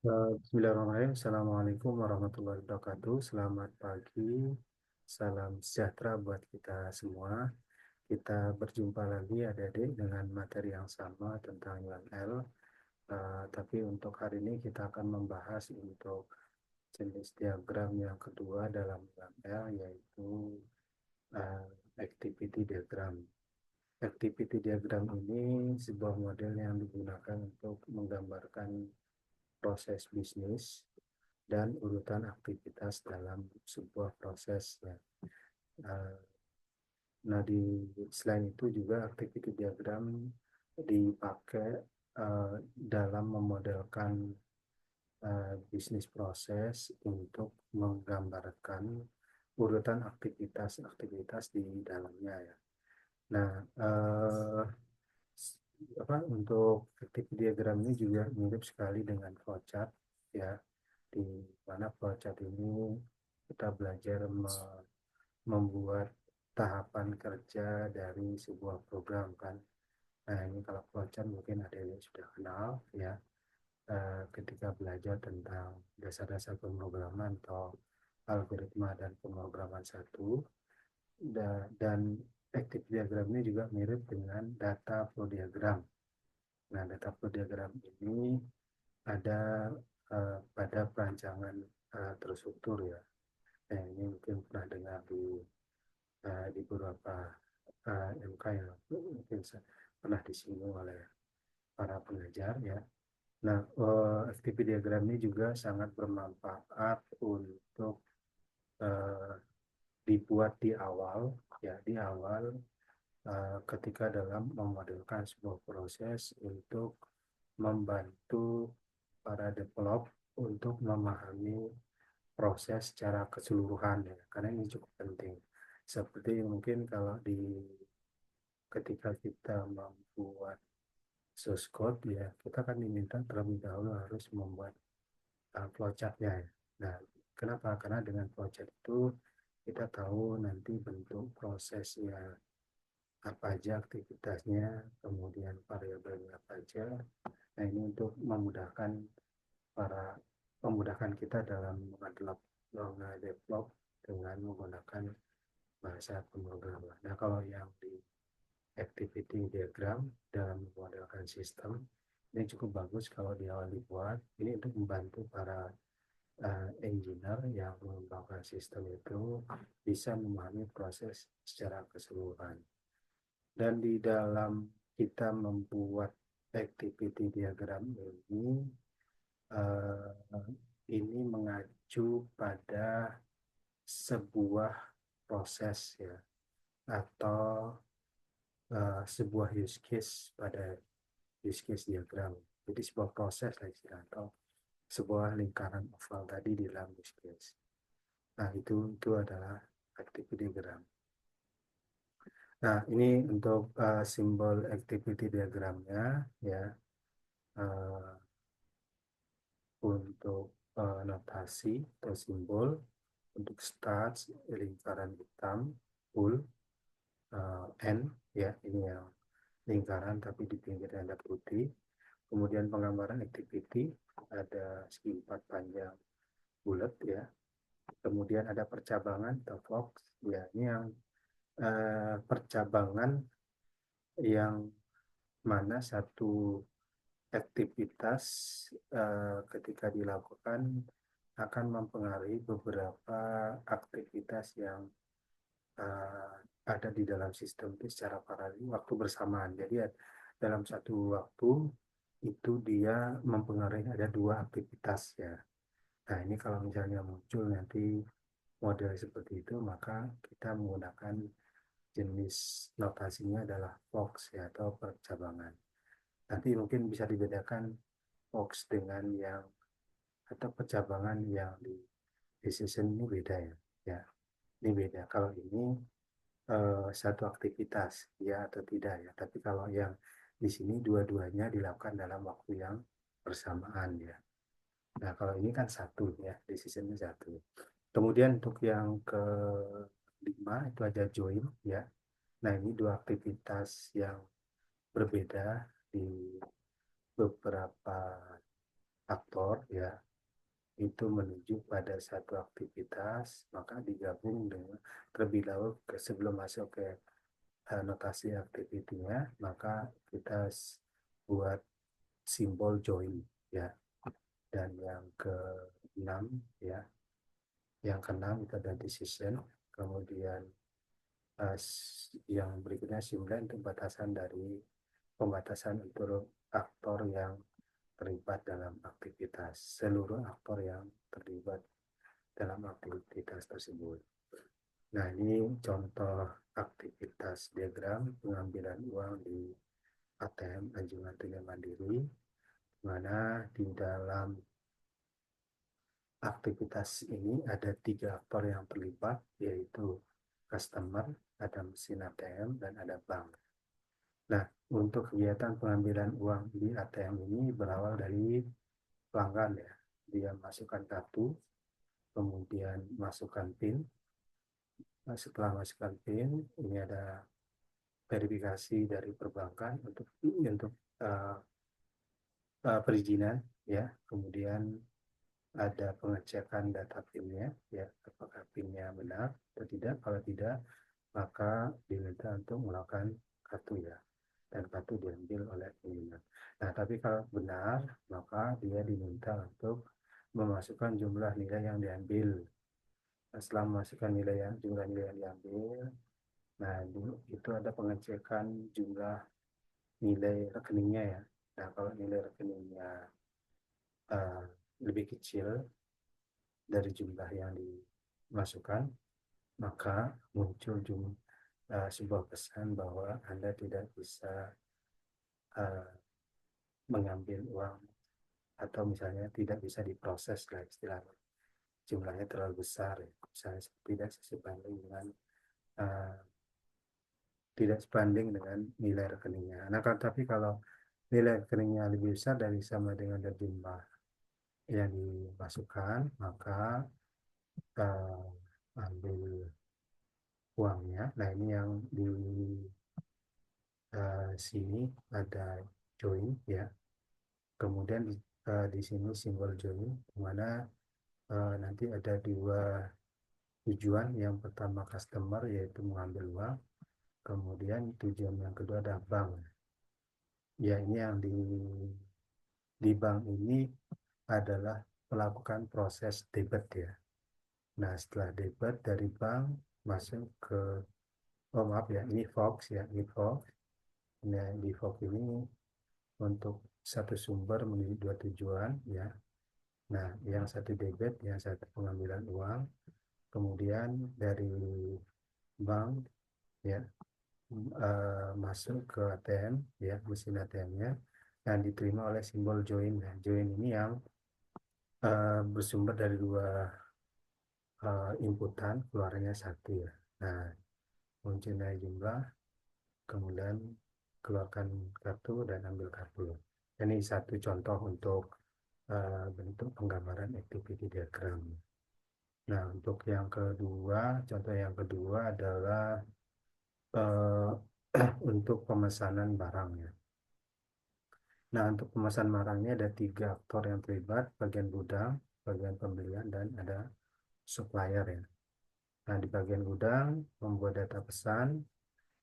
Bismillahirrahmanirrahim. Assalamualaikum warahmatullahi wabarakatuh. Selamat pagi, salam sejahtera buat kita semua. Kita berjumpa lagi adik-adik dengan materi yang sama tentang UML. Tapi untuk hari ini kita akan membahas untuk jenis diagram yang kedua dalam UML, yaitu uh, activity diagram. Activity diagram ini sebuah model yang digunakan untuk menggambarkan proses bisnis dan urutan aktivitas dalam sebuah proses ya. Uh, Nah, selain itu juga activity diagram dipakai dalam memodelkan bisnis proses untuk menggambarkan urutan aktivitas-aktivitas di dalamnya ya. Nah, untuk activity diagram ini juga mirip sekali dengan flowchart ya, di mana flowchart ini kita belajar membuat tahapan kerja dari sebuah program kan. Nah, ini kalau flowchart mungkin ada yang sudah kenal ya, ketika belajar tentang dasar-dasar pemrograman atau algoritma dan pemrograman satu. Dan active diagram ini juga mirip dengan data flow diagram. Nah, data flow diagram ini ada pada perancangan terstruktur ya. Nah, ini mungkin pernah dengar di beberapa MK yang mungkin pernah disinggung oleh para pengajar ya. Nah, activity diagram ini juga sangat bermanfaat untuk uh, dibuat di awal ya, di awal ketika dalam memodelkan sebuah proses untuk membantu para develop untuk memahami proses secara keseluruhan ya, karena ini cukup penting. Seperti mungkin kalau ketika kita membuat source code ya, kita kan diminta terlebih dahulu harus membuat flowchart-nya ya. Nah, kenapa? Karena dengan flowchart itu kita tahu nanti bentuk prosesnya apa aja, aktivitasnya, kemudian variabelnya apa aja. Nah, ini untuk para memudahkan kita dalam mengedevelop dengan menggunakan bahasa pemrograman. Nah, kalau yang di activity diagram dalam memodelkan sistem, ini cukup bagus kalau di awal dibuat. Ini untuk membantu para engineer yang mengembangkan sistem itu bisa memahami proses secara keseluruhan. Dan di dalam kita membuat activity diagram uh, ini mengacu pada sebuah proses ya, atau sebuah use case pada use case diagram. Jadi sebuah proses lah istilah, atau sebuah lingkaran oval tadi di dalam use case. Nah, itu adalah activity diagram. Nah, ini untuk simbol activity diagramnya ya. Uh, untuk notasi atau simbol untuk start lingkaran hitam full, N ya, ini yang lingkaran tapi di pinggirnya ada putih. Kemudian penggambaran activity ada segi 4 panjang bulat ya. Kemudian ada percabangan atau box ya, ini yang percabangan yang mana satu aktivitas ketika dilakukan akan mempengaruhi beberapa aktivitas yang uh, ada di dalam sistem itu secara paralel waktu bersamaan. Jadi dalam satu waktu itu dia mempengaruhi ada dua aktivitas ya. Nah, ini kalau misalnya muncul nanti model seperti itu, maka kita menggunakan jenis notasinya adalah box ya, atau percabangan. Nanti mungkin bisa dibedakan box dengan yang atau percabangan yang di decision ini beda ya. Ya, ini beda. Kalau ini satu aktivitas ya atau tidak ya. Tapi kalau yang di sini dua-duanya dilakukan dalam waktu yang bersamaan ya. Nah, kalau ini kan satu ya, decisionnya satu. Kemudian untuk yang kelima itu ada join ya. Nah, ini dua aktivitas yang berbeda di beberapa aktor ya itu menuju pada satu aktivitas, maka digabung dengan terlebih dahulu sebelum masuk ke notasi aktivitinya, maka kita buat simbol join ya. Dan yang keenam ya, yang keenam itu ada decision, kemudian yang berikutnya simulasi untuk pembatasan untuk aktor yang terlibat dalam aktivitas, seluruh aktor yang terlibat dalam aktivitas tersebut. Nah, ini contoh aktivitas diagram pengambilan uang di ATM Anjungan Tunai Mandiri, mana di dalam aktivitas ini ada 3 aktor yang terlibat, yaitu customer, ada mesin ATM, dan ada bank. Nah, untuk kegiatan pengambilan uang di ATM ini berawal dari pelanggan ya. Dia masukkan kartu, kemudian masukkan PIN. Nah, setelah masukkan PIN, ini ada verifikasi dari perbankan untuk uh, perizinan ya. Kemudian ada pengecekan data PIN-nya ya, apakah PIN-nya benar atau tidak. Kalau tidak, maka diminta untuk melakukan kartu ya, dan kartu diambil oleh pengguna. Nah, tapi kalau benar, maka dia diminta untuk memasukkan jumlah nilai yang diambil. Nah, setelah memasukkan jumlah nilai yang diambil, nah itu ada pengecekan jumlah nilai rekeningnya ya. Nah, kalau nilai rekeningnya uh, lebih kecil dari jumlah yang dimasukkan, maka muncul sebuah pesan bahwa Anda tidak bisa uh, mengambil uang, atau misalnya tidak bisa diproses lah istilahnya, jumlahnya terlalu besar ya. Misalnya uh, tidak sebanding dengan nilai rekeningnya. Nah, tapi kalau nilai rekeningnya lebih besar dari sama dengan jumlah yang dimasukkan, maka ambil uangnya. Nah, ini yang di sini ada join ya. Kemudian di sini simbol join, di mana nanti ada 2 tujuan. Yang pertama customer, yaitu mengambil uang. Kemudian tujuan yang kedua ada bank. Ya, ini yang di bank ini adalah melakukan proses debit ya. Nah, setelah debit dari bank masuk ke, oh maaf ya, ini Fox ya, ini Fox. Nah, di Fox ini untuk satu sumber menuju 2 tujuan ya. Nah, yang satu debit, yang satu pengambilan uang. Kemudian dari bank ya, masuk ke ATM ya, mesin ATM-nya, dan diterima oleh simbol join. Nah, join ini yang bersumber dari 2 inputan, keluarnya 1 ya. Nah, munculnya jumlah, kemudian keluarkan kartu dan ambil kartu. Ini satu contoh untuk bentuk penggambaran activity diagram. Nah, untuk yang kedua, contoh yang kedua adalah untuk pemesanan barangnya. Nah, untuk pemesanan barangnya ada 3 aktor yang terlibat, bagian gudang, bagian pembelian, dan ada supplier ya. Nah, di bagian gudang membuat data pesan,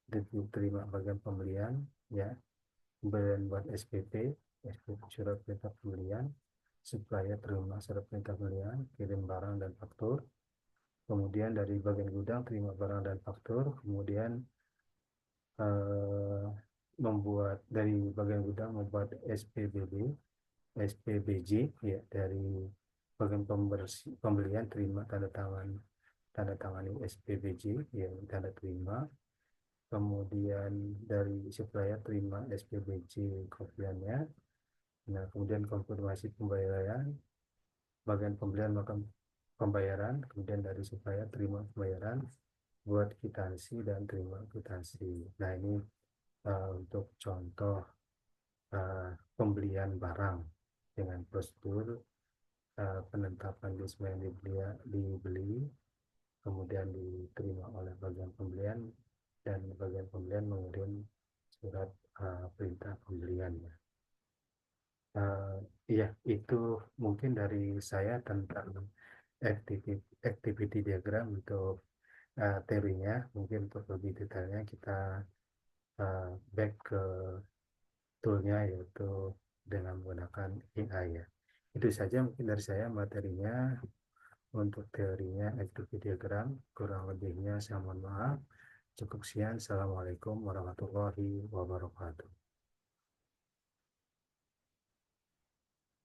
diterima bagian pembelian ya, kemudian buat SPP, surat perintah pembelian, supplier terima surat perintah pembelian, kirim barang dan faktur. Kemudian dari bagian gudang terima barang dan faktur, kemudian eh, membuat dari bagian gudang membuat SPBB, SPBJ ya, dari bagian pembelian terima tanda tangani SPBJ ya, tanda terima. Kemudian dari supplier terima SPBJ kopiannya. Nah, kemudian konfirmasi pembayaran, bagian pembelian melakukan pembayaran, kemudian dari supplier terima pembayaran, buat kwitansi dan terima kwitansi. Nah, ini untuk contoh pembelian barang dengan prosedur penetapan list yang dibeli, kemudian diterima oleh bagian pembelian, dan bagian pembelian mengirim surat perintah pembeliannya. Iya, itu mungkin dari saya tentang activity diagram untuk teorinya. Mungkin untuk lebih detailnya kita back ke toolnya, yaitu dengan menggunakan AI ya. Itu saja mungkin dari saya materinya. Untuk teorinya activity diagram, kurang lebihnya saya mohon maaf. Cukup sekian. Assalamualaikum warahmatullahi wabarakatuh.